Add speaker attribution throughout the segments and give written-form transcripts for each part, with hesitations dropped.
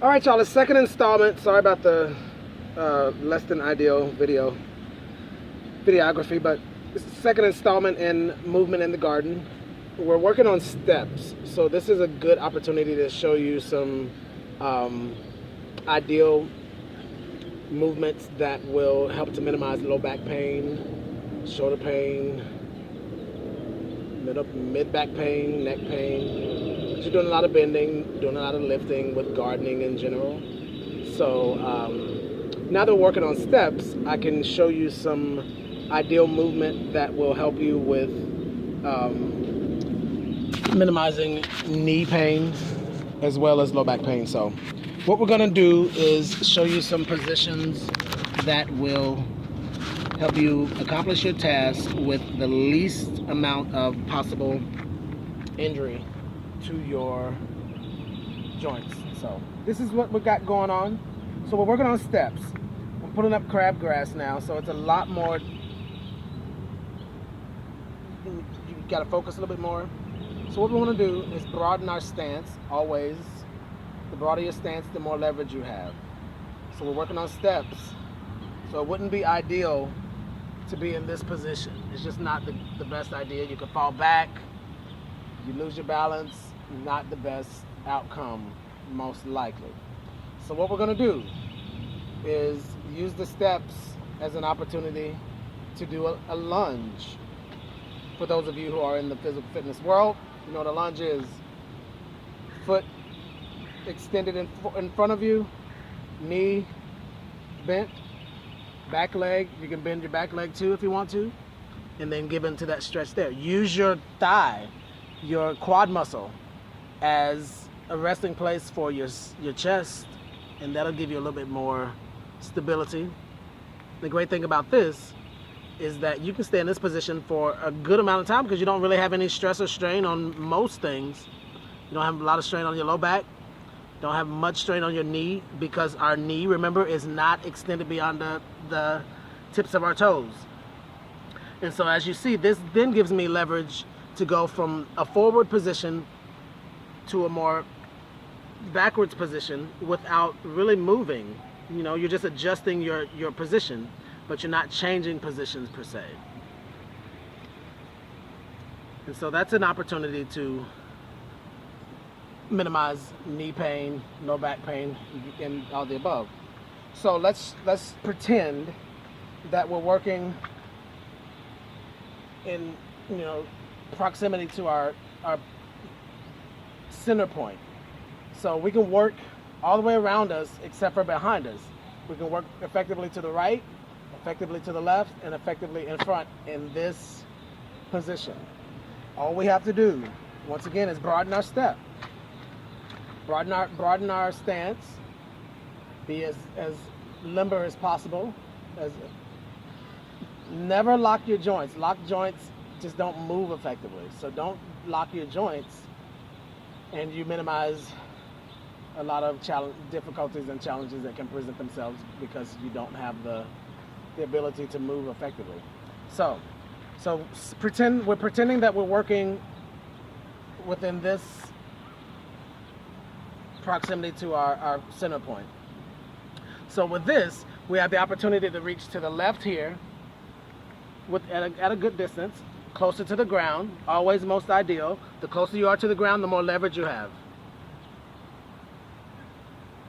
Speaker 1: All right, y'all, the second installment. Sorry about the less than ideal videography, but it's the second installment in Movement in the Garden. We're working on steps, so this is a good opportunity to show you some ideal movements that will help to minimize low back pain, shoulder pain, mid back pain, neck pain. You're doing a lot of bending, doing a lot of lifting with gardening in general. So now that we're working on steps, I can show you some ideal movement that will help you with minimizing knee pain as well as low back pain. So what we're gonna do is show you some positions that will help you accomplish your task with the least amount of possible injury to your joints. So this is what we got going on. So we're working on steps. I'm putting up crabgrass now, so it's a lot more, you gotta focus a little bit more. So what we want to do is broaden our stance. Always, the broader your stance, the more leverage you have. So we're working on steps. So it wouldn't be ideal to be in this position. It's just not the best idea. You could fall back, you lose your balance, not the best outcome, most likely. So what we're gonna do is use the steps as an opportunity to do a lunge. For those of you who are in the physical fitness world, you know what a lunge is. Foot extended in front of you, knee bent, back leg, you can bend your back leg too if you want to, and then give into that stretch there. Use your thigh, your quad muscle, as a resting place for your chest, and that'll give you a little bit more stability. The great thing about this is that you can stay in this position for a good amount of time because you don't really have any stress or strain on most things. You don't have a lot of strain on your low back, don't have much strain on your knee, because our knee, remember, is not extended beyond the tips of our toes. And so as you see, this then gives me leverage to go from a forward position to a more backwards position without really moving. You know, you're just adjusting your position, but you're not changing positions per se. And so that's an opportunity to minimize knee pain, low back pain, and all the above. So let's pretend that we're working in, you know, proximity to our center point. So we can work all the way around us except for behind us. We can work effectively to the right, effectively to the left, and effectively in front in this position. All we have to do, once again, is broaden our step. Broaden our stance. Be as limber as possible. Never lock your joints. Locked joints just don't move effectively. So don't lock your joints, and you minimize a lot of difficulties and challenges that can present themselves because you don't have the ability to move effectively. So we're pretending that we're working within this proximity to our center point. So with this, we have the opportunity to reach to the left here at a good distance, closer to the ground, always most ideal. The closer you are to the ground, the more leverage you have.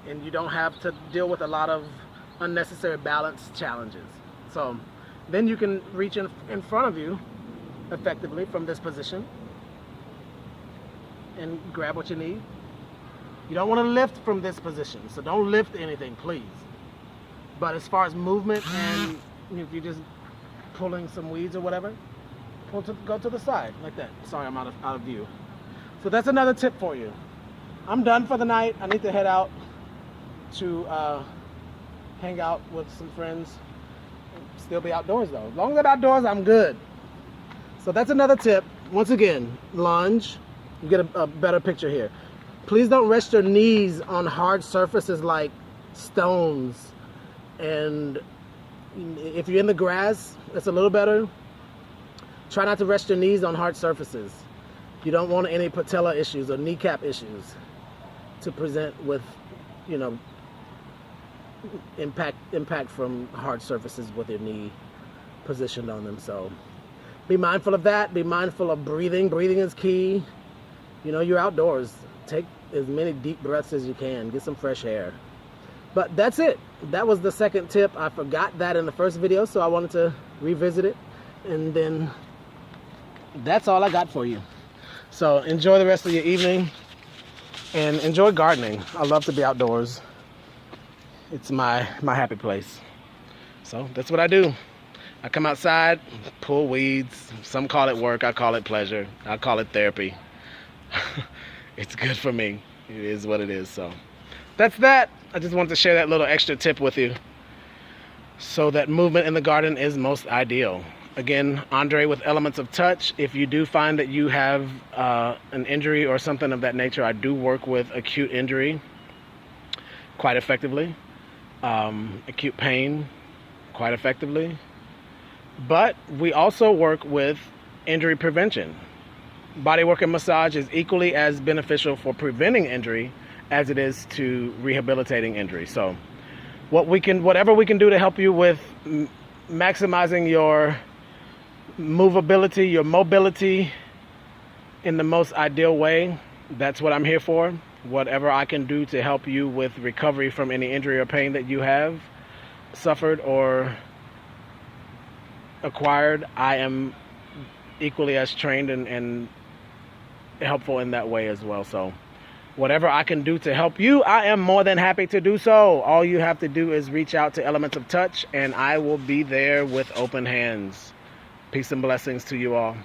Speaker 1: And you don't have to deal with a lot of unnecessary balance challenges. So then you can reach in front of you effectively from this position and grab what you need. You don't want to lift from this position, so don't lift anything, please. But as far as movement, and if you're just pulling some weeds or whatever, go to the side like that. Sorry, I'm out of view. So that's another tip for you. I'm done for the night. I need to head out to hang out with some friends. Still be outdoors though. As long as I'm outdoors, I'm good. So that's another tip. Once again, lunge. You get a better picture here. Please don't rest your knees on hard surfaces like stones. And if you're in the grass, it's a little better. Try not to rest your knees on hard surfaces. You don't want any patella issues or kneecap issues to present with you know, impact from hard surfaces with your knee positioned on them. So be mindful of that. Be mindful of breathing. Breathing is key. You know, you're outdoors. Take as many deep breaths as you can. Get some fresh air. But that's it. That was the second tip. I forgot that in the first video, so I wanted to revisit it. And then that's all I got for you. So enjoy the rest of your evening and enjoy gardening. I love to be outdoors. It's my happy place. So that's what I do. I come outside, pull weeds. Some call it work. I call it pleasure. I call it therapy. It's good for me. It is what it is. So that's that. I just wanted to share that little extra tip with you so that movement in the garden is most ideal. Again, Andre with Elements of Touch. If you do find that you have an injury or something of that nature, I do work with acute injury quite effectively. Acute pain quite effectively. But we also work with injury prevention. Bodywork and massage is equally as beneficial for preventing injury as it is to rehabilitating injury. So whatever we can do to help you with maximizing your movability, your mobility in the most ideal way, that's what I'm here for. Whatever I can do to help you with recovery from any injury or pain that you have suffered or acquired, I am equally as trained and helpful in that way as well. So whatever I can do to help you, I am more than happy to do so. All you have to do is reach out to Elements of Touch, and I will be there with open hands. Peace and blessings to you all.